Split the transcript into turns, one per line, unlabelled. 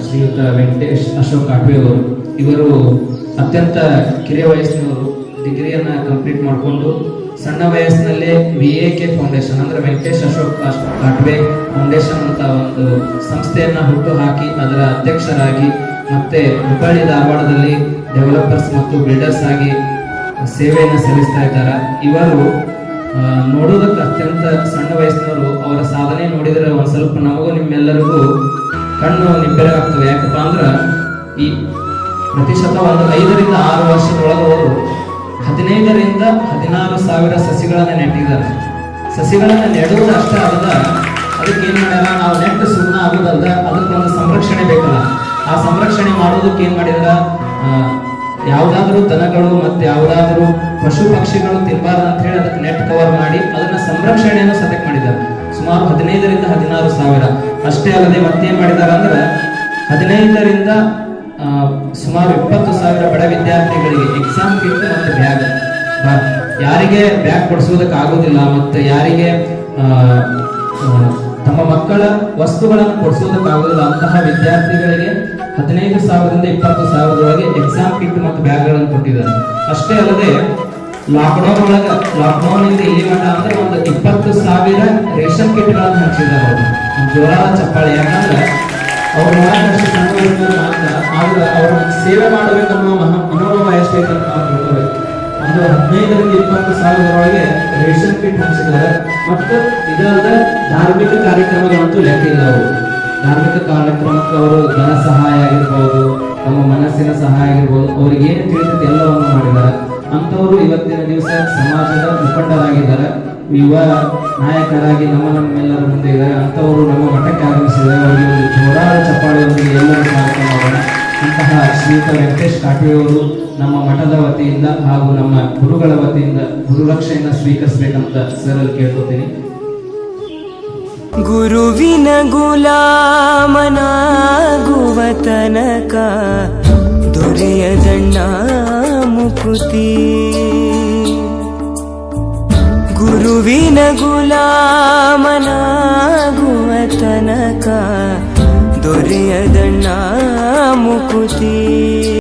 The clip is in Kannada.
ಶ್ರೀಯುತ ವೆಂಕಟೇಶ್ ಅಶೋಕ್ ಕಾಟ್ವೆ ಅವರು. ಇವರು ಅತ್ಯಂತ ಕಿರಿಯ ವಯಸ್ಸಿನವರು. ಡಿಗ್ರಿಯನ್ನು ಕಂಪ್ಲೀಟ್ ಮಾಡಿಕೊಂಡು ಸಣ್ಣ ವಯಸ್ಸಿನಲ್ಲೇ VAK ಫೌಂಡೇಶನ್ ಅಂದ್ರೆ ವೆಂಕಟೇಶ್ ಅಶೋಕ್ ಕಾಟ್ವೆ ಫೌಂಡೇಶನ್ ಅಂತ ಒಂದು ಸಂಸ್ಥೆಯನ್ನ ಹುಟ್ಟು ಹಾಕಿ ಅದರ ಅಧ್ಯಕ್ಷರಾಗಿ ಮತ್ತೆ ಹುಬ್ಬಳ್ಳಿ ಧಾರವಾಡದಲ್ಲಿ ಡೆವಲಪರ್ಸ್ ಮತ್ತು ಬಿಲ್ಡರ್ಸ್ ಆಗಿ ಸೇವೆಯನ್ನು ಸಲ್ಲಿಸ್ತಾ ಇದ್ದಾರೆ. ಇವರು ನೋಡೋದಕ್ಕೆ ಅತ್ಯಂತ ಸಣ್ಣ ವಯಸ್ಸಿನವರು. ಅವರ ಸಾಧನೆ ನೋಡಿದರೆ ಒಂದು ಸ್ವಲ್ಪ ನಮಗೂ ನಿಮ್ಮೆಲ್ಲರಿಗೂ ಕಣ್ಣು ನಿಬ್ಬೆರಗಾಗ್ತವೆ. ಯಾಕಪ್ಪ ಅಂದ್ರೆ ಈ ಪ್ರತಿಶತ ಒಂದು 5 ರಿಂದ 6 ವರ್ಷದೊಳಗೆ ಅವರು 15 ರಿಂದ 16 ಸಾವಿರ ಸಸಿಗಳನ್ನು ನೆಟ್ಟಿದ್ದಾರೆ. ಸಸಿಗಳನ್ನು ನೆಡುವುದು ಅಷ್ಟೇ ಅಲ್ಲದ ಅದಕ್ಕೆ ಏನ್ ಮಾಡ್ಯಾರ, ನಾವು ನೆಟ್ಟು ಸುಮ್ಮನೆ ಆಗೋದಲ್ದ ಅದಕ್ಕೊಂದು ಸಂರಕ್ಷಣೆ ಬೇಕಲ್ಲ. ಆ ಸಂರಕ್ಷಣೆ ಮಾಡೋದಕ್ಕೆ ಏನ್ ಮಾಡಿದಾರ, ಯಾವುದಾದ್ರೂ ದನಗಳು ಮತ್ತೆ ಯಾವುದಾದ್ರೂ ಪಶು ಪಕ್ಷಿಗಳು ತಿನ್ನಬಾರ್ದು ಅಂತ ಹೇಳಿ ಅದಕ್ಕೆ ನೆಟ್ ಕವರ್ ಮಾಡಿ ಅದನ್ನ ಸಂರಕ್ಷಣೆಯನ್ನು ಸದ್ಯಕ್ಕೆ ಮಾಡಿದ್ದಾರೆ. ಸುಮಾರು 15 ರಿಂದ 16 ಸಾವಿರ. ಅಷ್ಟೇ ಅಲ್ಲದೆ ಮತ್ತೇನ್ ಮಾಡಿದಾರ ಅಂದ್ರೆ 15 ರಿಂದ ಸುಮಾರು 20 ಸಾವಿರ ಬಡ ವಿದ್ಯಾರ್ಥಿಗಳಿಗೆ ಎಕ್ಸಾಮ್ ಕಿಟ್ ಮತ್ತು ಬ್ಯಾಗ್. ಯಾರಿಗೆ ಬ್ಯಾಗ್ ಕೊಡಿಸೋದಕ್ಕೆ ಆಗೋದಿಲ್ಲ ಮತ್ತೆ ಯಾರಿಗೆ ತಮ್ಮ ಮಕ್ಕಳ ವಸ್ತುಗಳನ್ನು ಕೊಡಿಸೋದಕ್ಕಾಗೋದಿಲ್ಲ ಅಂತಹ ವಿದ್ಯಾರ್ಥಿಗಳಿಗೆ 15,000 ರಿಂದ 20,000 ಎಕ್ಸಾಮ್ ಕಿಟ್ ಮತ್ತು ಬ್ಯಾಗ್ಗಳನ್ನು ಕೊಟ್ಟಿದ್ದಾರೆ. ಅಷ್ಟೇ ಅಲ್ಲದೆ ಲಾಕ್ಡೌನ್ ಇಂದ ಇಲ್ಲಿ ಮಟ್ಟ ಅಂದ್ರೆ ಒಂದು 20,000 ರೇಷನ್ ಕಿಟ್ಗಳನ್ನು ಹಂಚಿದ್ದಾರೆ. ಅವರು ಜೋರಾದ ಚಪ್ಪಾಳೆ. ಯಾಕಂದ್ರೆ ಅವ್ರ ಮಾತ್ರ ಆದ್ರೆ ಅವ್ರ ಸೇವೆ ಮಾಡಬೇಕನ್ನೋ ಮನೋಭಾವ ಎಷ್ಟೈತೆ ಅಂತ ನಾವು ತಿಳ್ಕೋಬೇಕು. ಒಂದು 15 ರಿಂದ 20,000 ರೇಷನ್ ಕಿಟ್ ಹಂಚಿದ್ದಾರೆ. ಮತ್ತು ಇದಲ್ಲದೆ ಧಾರ್ಮಿಕ ಕಾರ್ಯಕ್ರಮಗಳಂತೂ ಲೆಕ್ಕ ಇಲ್ಲ. ಅವರು ಧಾರ್ಮಿಕ ಕಾರ್ಯಕ್ರಮಕ್ಕೆ ಅವರು ಧನ ಸಹಾಯ ಆಗಿರ್ಬೋದು, ತಮ್ಮ ಮನಸ್ಸಿನ ಸಹಾಯ ಆಗಿರ್ಬೋದು, ಅವ್ರಿಗೆ ಏನು ತಿಳಿತದೆ ಎಲ್ಲವನ್ನು ಮಾಡಿದ್ದಾರೆ. ಅಂತವರು ಇವತ್ತಿನ ದಿವಸ ಸಮಾಜದ ಮುಖಂಡರಾಗಿದ್ದಾರೆ, ಯುವ ನಾಯಕರಾಗಿ ನಮ್ಮೆಲ್ಲರ ಮುಂದೆ ಇದ್ದಾರೆ. ಅಂತವರು ನಮ್ಮ ಮಠಕ್ಕೆ ಆಗಮಿಸಿದ್ದಾರೆ. ಅವರಿಗೆ ಒಂದು ಜೋರಾದ ಚಪ್ಪಾಳೆಯೊಂದಿಗೆ ಎಲ್ಲರೂ ಸ್ವಾಗತ ಮಾಡೋಣ. ಇಂತಹ ಶ್ರೀಯುತ ವೆಂಕಟೇಶ್ ಕಾಟ್ವೆ ಅವರು ನಮ್ಮ ಮಠದ ವತಿಯಿಂದ ಹಾಗೂ ನಮ್ಮ ಗುರುಗಳ ವತಿಯಿಂದ ಗುರುರಕ್ಷೆಯನ್ನು ಸ್ವೀಕರಿಸಬೇಕಂತ ಸರ್ ಕೇಳ್ಕೊತೀನಿ.
ಗುರುವಿನ ಗುಲಾಮನಾಗುವ ತನಕ ದೊರೆಯದಣ್ಣ ಮುಕುತಿ. ಗುರುವಿನ ಗುಲಾಮನಾಗುವ ತನಕ ದೊರೆಯದಣ್ಣ ಮುಕುತಿ.